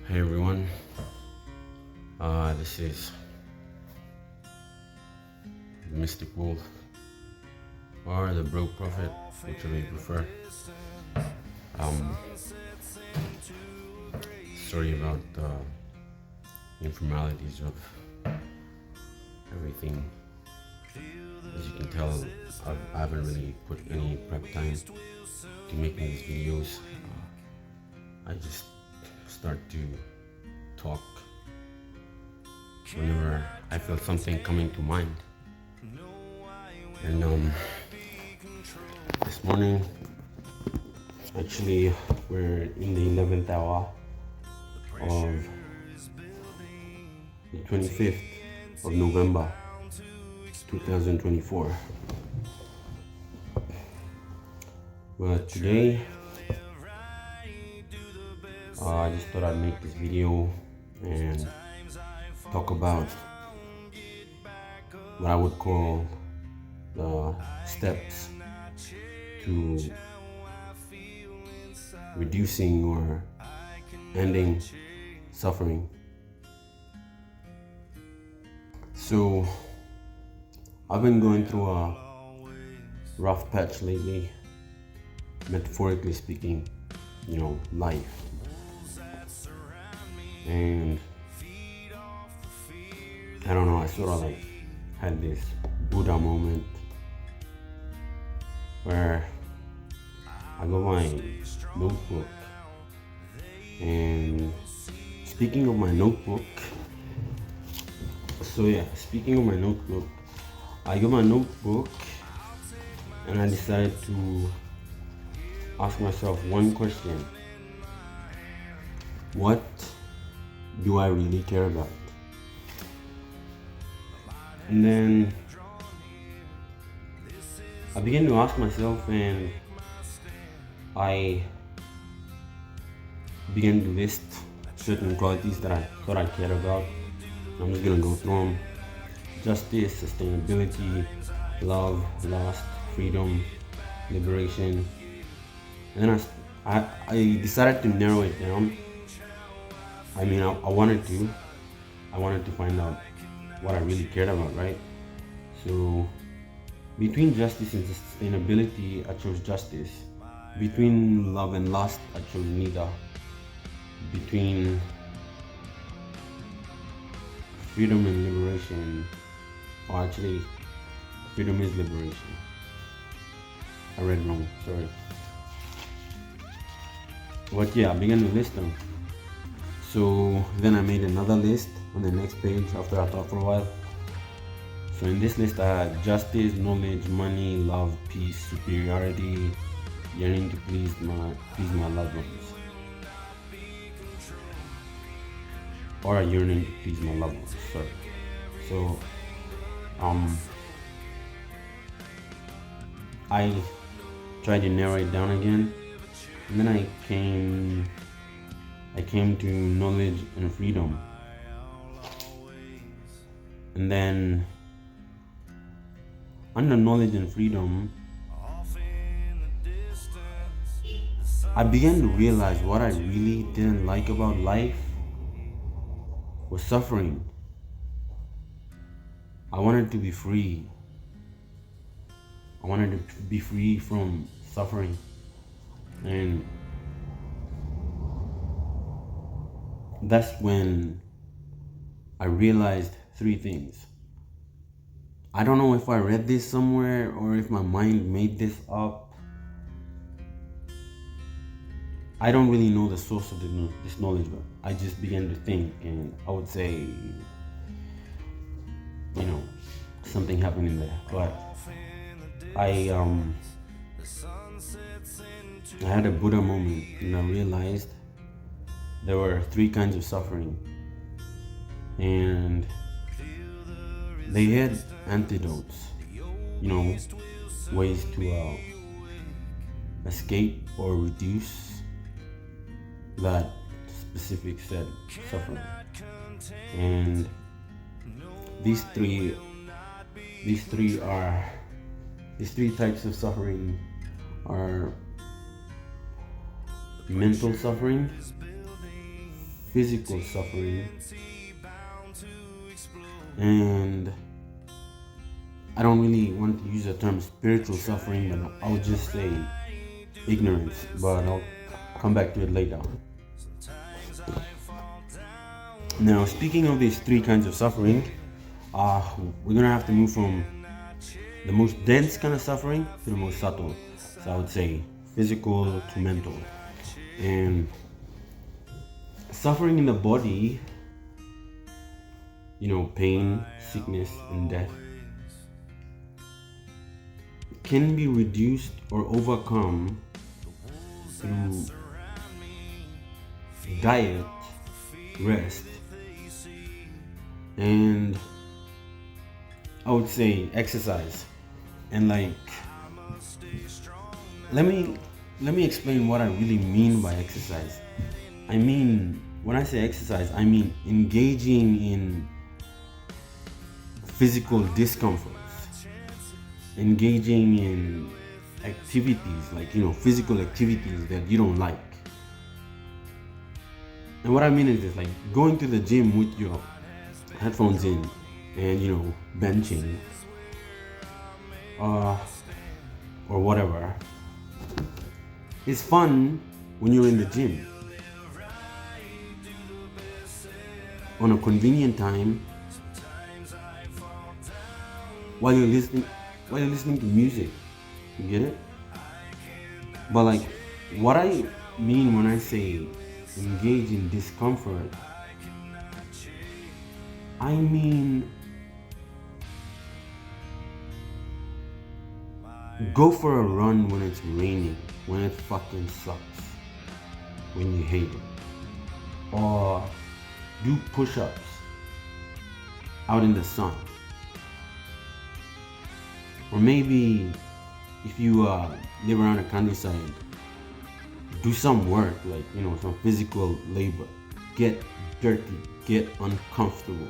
Hey everyone, this is the Mystic Wolf or the Broke Prophet, whichever you prefer. Um, Sorry about the informalities of everything. As you can tell, I haven't really put any prep time to making these videos. I just start to talk whenever I feel something coming to mind. And this morning, actually, we're in the 11th hour of the 25th of November 2024. But today, I just thought I'd make this video and talk about what I would call the steps to reducing or ending suffering. So I've been going through a rough patch lately, metaphorically speaking, life. And I don't know, I sort of had this Buddha moment where I got my notebook, and speaking of my notebook, I got my notebook and I decided to ask myself one question: what do I really care about? And then I began to ask myself, and I began to list certain qualities that I thought I cared about. I'm just gonna go through them: justice, sustainability, love, lust, freedom, liberation. And then I decided to narrow it down. I mean, I wanted to find out what I really cared about, right? So between justice and sustainability, I chose justice. Between love and lust, I chose neither. Between freedom and liberation, or actually, freedom is liberation. I read wrong, sorry. But yeah, I began to list them. So then I made another list on the next page after I thought for a while. So in this list I had justice, knowledge, money, love, peace, superiority, yearning to please my loved ones. Or yearning to please my loved ones, sorry. So I tried to narrow it down again, and then I came to knowledge and freedom. And then under knowledge and freedom, I began to realize what I really didn't like about life was suffering. I wanted to be free. I wanted to be free from suffering. And that's when I realized three things. I don't know if I read this somewhere or if my mind made this up. I don't really know the source of this knowledge, but I just began to think, and I would say, something happened in there. But I had a Buddha moment, and I realized there were three kinds of suffering, and they had antidotes, ways to escape or reduce that specific set suffering. And these three types of suffering are mental suffering, physical suffering, and I don't really want to use the term spiritual suffering, but I'll just say ignorance, but I'll come back to it later. Now, speaking of these three kinds of suffering, we're gonna have to move from the most dense kind of suffering to the most subtle. So I would say physical to mental. And suffering in the body, pain, sickness, and death, can be reduced or overcome through diet, rest, and I would say exercise. And let me explain what I really mean by exercise. I mean, when I say exercise, I mean engaging in physical discomforts, engaging in activities physical activities that you don't like. And what I mean is this, like going to the gym with your headphones in and benching or whatever. It's fun when you're in the gym on a convenient time while you're listening to music. You get it? But what I mean when I say engage in discomfort, I mean go for a run when it's raining, when it fucking sucks, when you hate it. Or do push-ups out in the sun. Or maybe if you live around the countryside, do some work, some physical labor. Get dirty, get uncomfortable.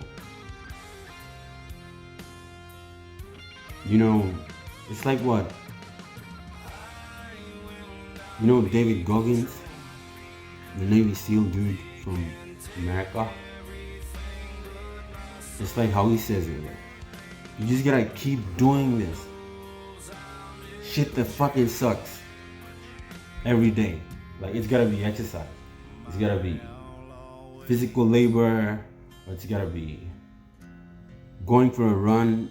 It's like what? David Goggins, the Navy SEAL dude from America. It's like how he says it, you just gotta keep doing this shit that fucking sucks every day. It's gotta be exercise, it's gotta be physical labor, or it's gotta be going for a run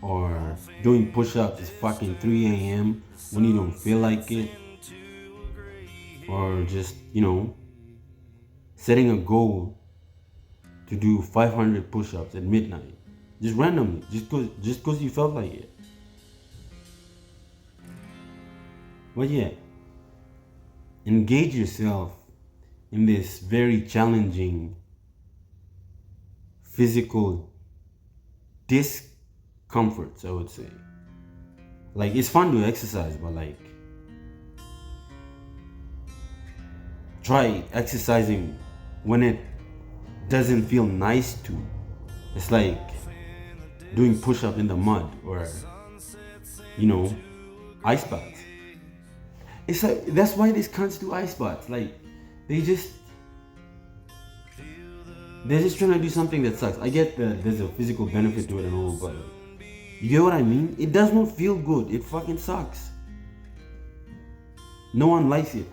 or doing push-ups at fucking 3 a.m. when you don't feel like it, or just setting a goal to do 500 push-ups at midnight, just randomly, just cause you felt like it. But yeah, engage yourself in this very challenging physical discomforts, I would say. It's fun to exercise, but try exercising when it doesn't feel nice to. It's like doing push-up in the mud or ice baths. It's that's why these cunts do ice baths. They're just trying to do something that sucks. I get that there's a physical benefit to it and all, but you get what I mean? It does not feel good. It fucking sucks. No one likes it.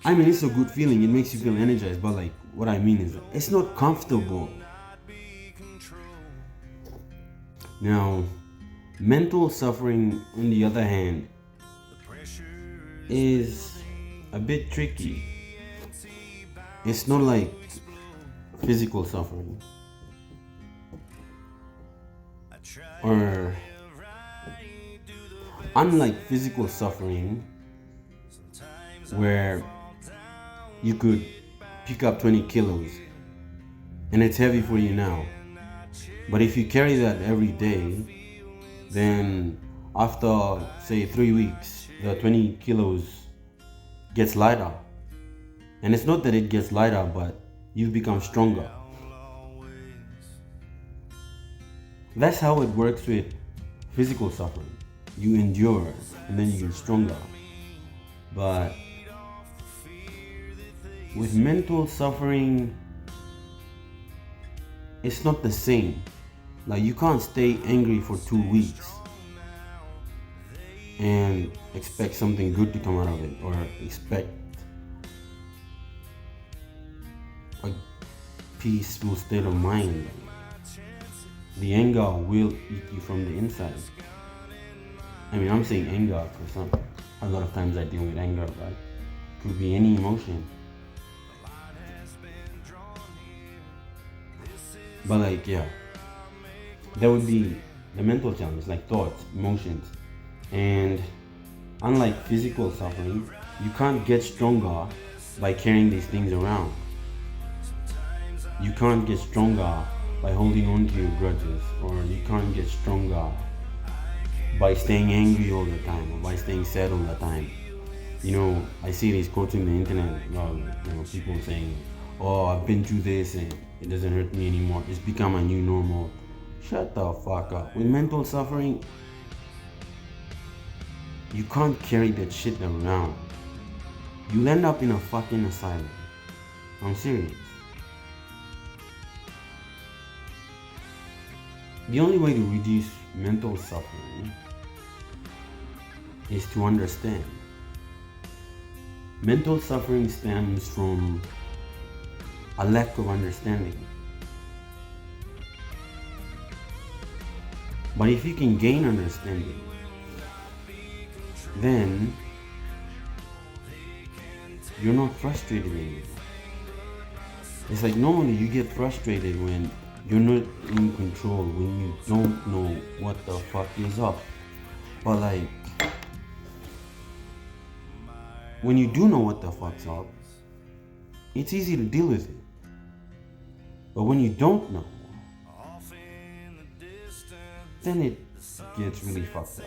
I mean, it's a good feeling. It makes you feel energized, but what I mean is it's not comfortable. Now, mental suffering, on the other hand, is a bit tricky. It's not like physical suffering. Or unlike physical suffering, where you could pick up 20 kilos and it's heavy for you now, but if you carry that every day, then after say 3 weeks, the 20 kilos gets lighter. And it's not that it gets lighter, but you become stronger. That's how it works with physical suffering. You endure and then you get stronger. But with mental suffering, it's not the same. Like, you can't stay angry for 2 weeks and expect something good to come out of it, or expect a peaceful state of mind. The anger will eat you from the inside. I mean, I'm saying anger because a lot of times I deal with anger, right? Could be any emotion. But like, yeah, that would be the mental challenge, like thoughts, emotions. And unlike physical suffering, you can't get stronger by carrying these things around. You can't get stronger by holding on to your grudges, or you can't get stronger by staying angry all the time, or by staying sad all the time. I see these quotes in the internet, people saying, "Oh, I've been through this and it doesn't hurt me anymore. It's become a new normal." Shut the fuck up. With mental suffering, you can't carry that shit around. You'll end up in a fucking asylum. I'm serious. The only way to reduce mental suffering is to understand. Mental suffering stems from a lack of understanding. But if you can gain understanding, then you're not frustrated anymore. It's like normally you get frustrated when you're not in control, when you don't know what the fuck is up. But like, when you do know what the fuck's up, it's easy to deal with it. But when you don't know, then it gets really fucked up.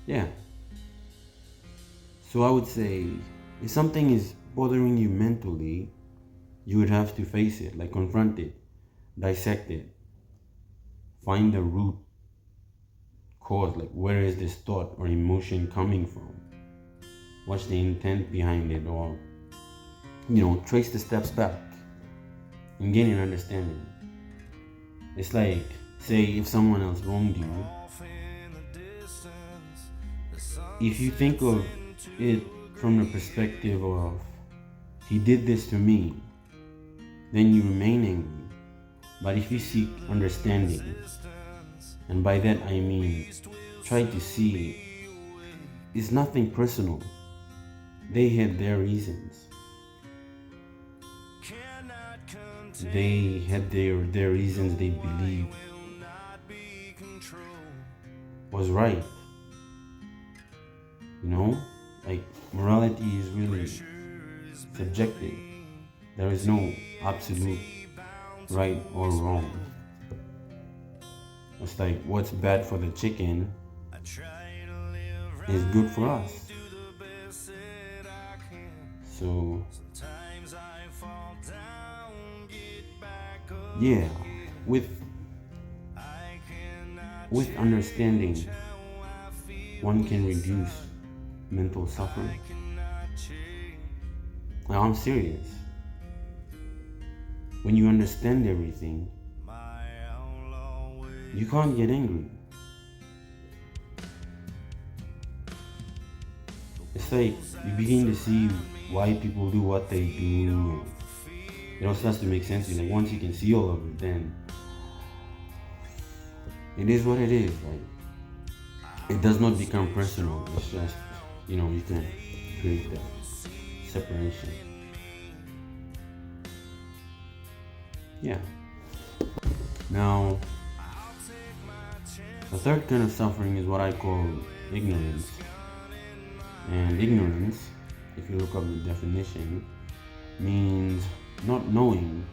Yeah. So I would say, if something is bothering you mentally, you would have to face it, like confront it, dissect it, find the root cause, like where is this thought or emotion coming from? What's the intent behind it? Or, trace the steps back and gain an understanding. It's like, say, if someone else wronged you, if you think of it from the perspective of, he did this to me, then you remain angry. But if you seek understanding, and by that I mean try to see it's nothing personal. They had their reasons. They had their reasons they believed was right. Like, morality is really subjective. There is no absolute right or wrong. It's like, what's bad for the chicken is good for us. So, yeah, with understanding, one can reduce mental suffering. Now, I'm serious. When you understand everything, you can't get angry. It's like you begin to see why people do what they do. It all starts to make sense to you. Like, once you can see all of it, then it is what it is. Like, it does not become personal. It's just, you can create that separation. Yeah. Now, the third kind of suffering is what I call ignorance. And ignorance, if you look up the definition, means not knowing,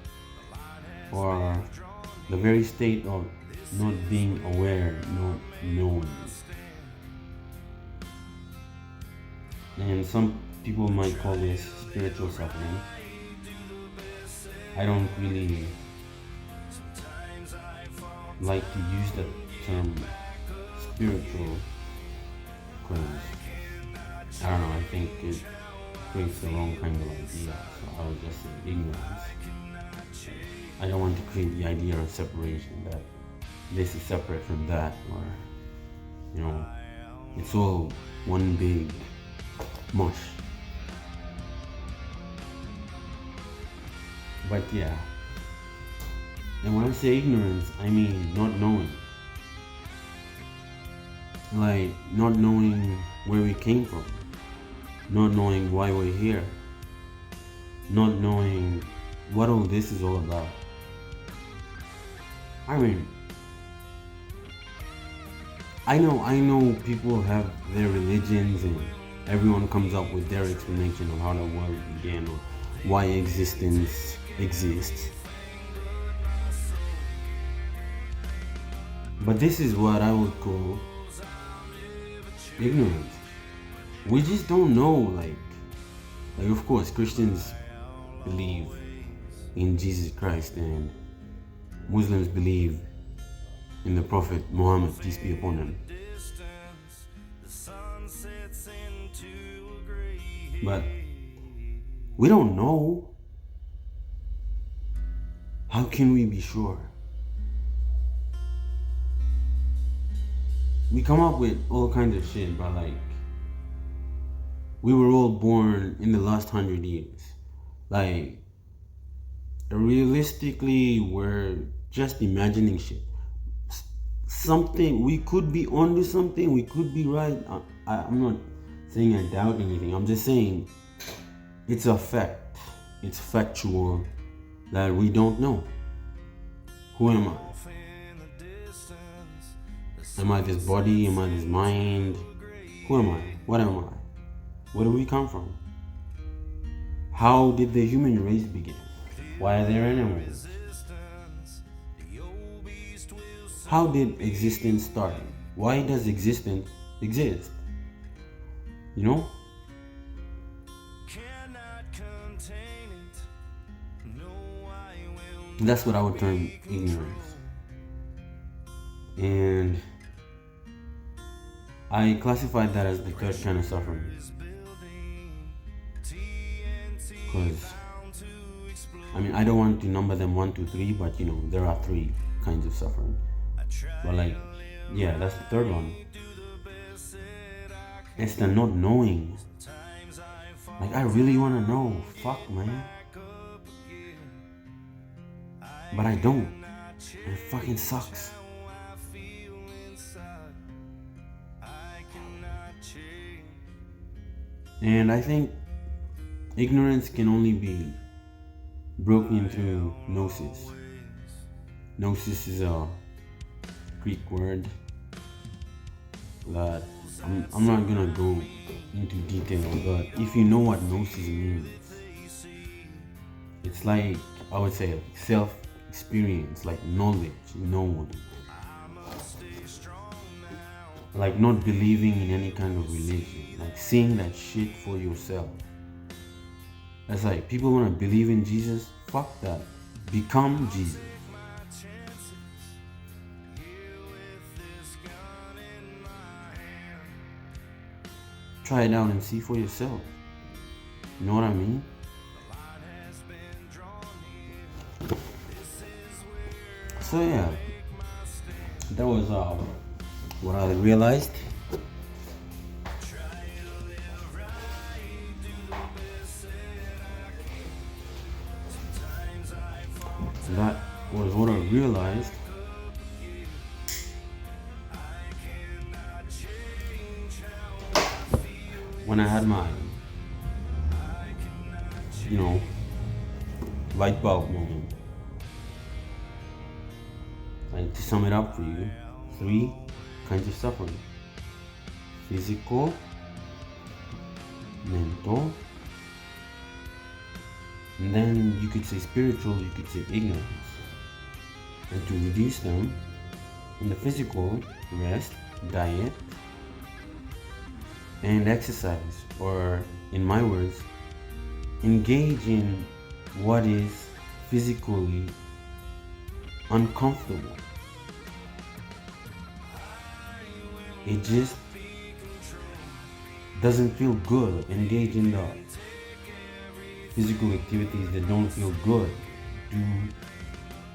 or the very state of not being aware, not knowing. And some people might call this spiritual suffering. I don't really like to use the term spiritual because I don't know, I think it creates the wrong kind of idea. So I would just say ignorance. I don't want to create the idea of separation, that this is separate from that, or it's all one big mush. But yeah, and when I say ignorance, I mean not knowing. Like not knowing where we came from, not knowing why we're here, not knowing what all this is all about. I mean, I know people have their religions and everyone comes up with their explanation of how the world began or why existence exists. But this is what I would call ignorance. We just don't know, like of course Christians believe in Jesus Christ and Muslims believe in the Prophet Muhammad, peace be upon him. But we don't know. How can we be sure? We come up with all kinds of shit, but like we were all born in the last 100 years. Like realistically, we're just imagining shit. Something, we could be onto something, we could be right. I'm not saying I doubt anything. I'm just saying it's a fact. It's factual that we don't know. Who am I? Am I this body? Am I this mind? Who am I? What am I? Where do we come from? How did the human race begin? Why are there animals? How did existence start? Why does existence exist? You know? That's what I would term ignorance. And I classified that as the third kind of suffering. Because, I mean, I don't want to number them 1, 2, 3, but there are 3 kinds of suffering. But like, yeah, that's the third one. It's the not knowing. Like, I really want to know. Fuck, man. But I don't. And it fucking sucks. And I think ignorance can only be broken through gnosis. Gnosis is a Greek word that I'm not gonna go into detail, but if you know what gnosis means, it's like, I would say, self-experience, like knowledge, knowing. Like not believing in any kind of religion, like seeing that shit for yourself. That's like, people want to believe in Jesus, fuck that. Become Jesus. Try it out and see for yourself. You know what I mean? So yeah, that was what I realized. That was what I realized. When I had my, light bulb moment. Like, to sum it up for you, 3 kinds of suffering: physical, mental, and then you could say spiritual, you could say ignorance. And to reduce them, in the physical, rest, diet, and exercise, or in my words, engage in what is physically uncomfortable. It just doesn't feel good, engage in the physical activities that don't feel good. Do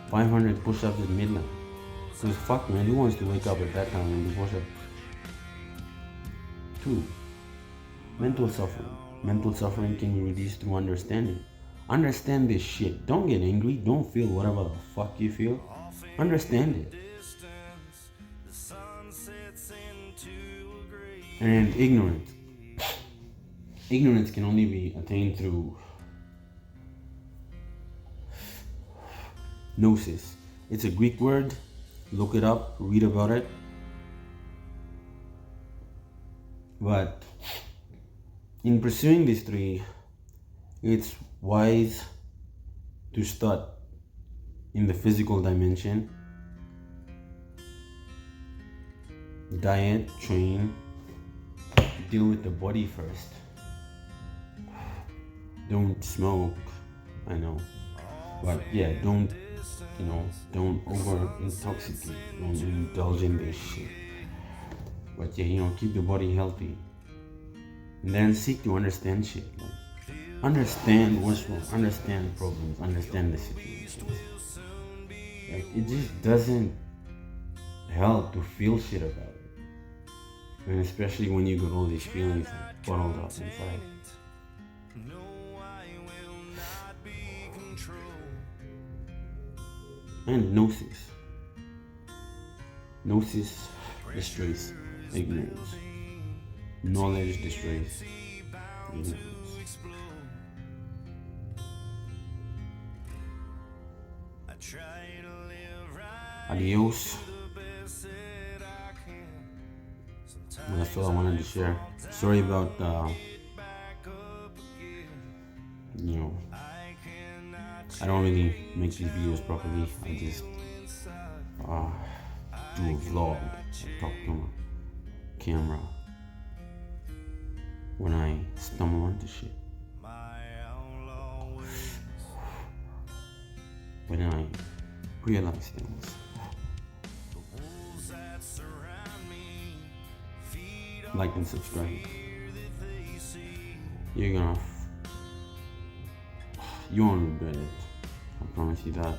500 push-ups at midnight. Because fuck man, who wants to wake up at that time and do push-ups? 2. Mental suffering. Mental suffering can be reduced through understanding. Understand this shit. Don't get angry. Don't feel whatever the fuck you feel. Understand it. And ignorance. Ignorance can only be attained through gnosis. It's a Greek word. Look it up. Read about it. But in pursuing these 3, it's wise to start in the physical dimension. Diet, train, deal with the body first. Don't smoke, I know. But yeah, don't over intoxicate. Don't indulge in this shit. But yeah, keep the body healthy. And then seek to understand shit. Like, understand what's wrong, understand problems, understand the situation. Like, it just doesn't help to feel shit about it. And especially when you got all these feelings like, bottled up inside. And gnosis. Gnosis destroys ignorance. Knowledge destroys ignorance. Adios. Well, that's all I wanted to share. Sorry about I don't really make these videos properly. I just do a vlog, talk to my camera when I stumble onto shit. When I realize things. Like and subscribe. You won't regret it. I promise you that.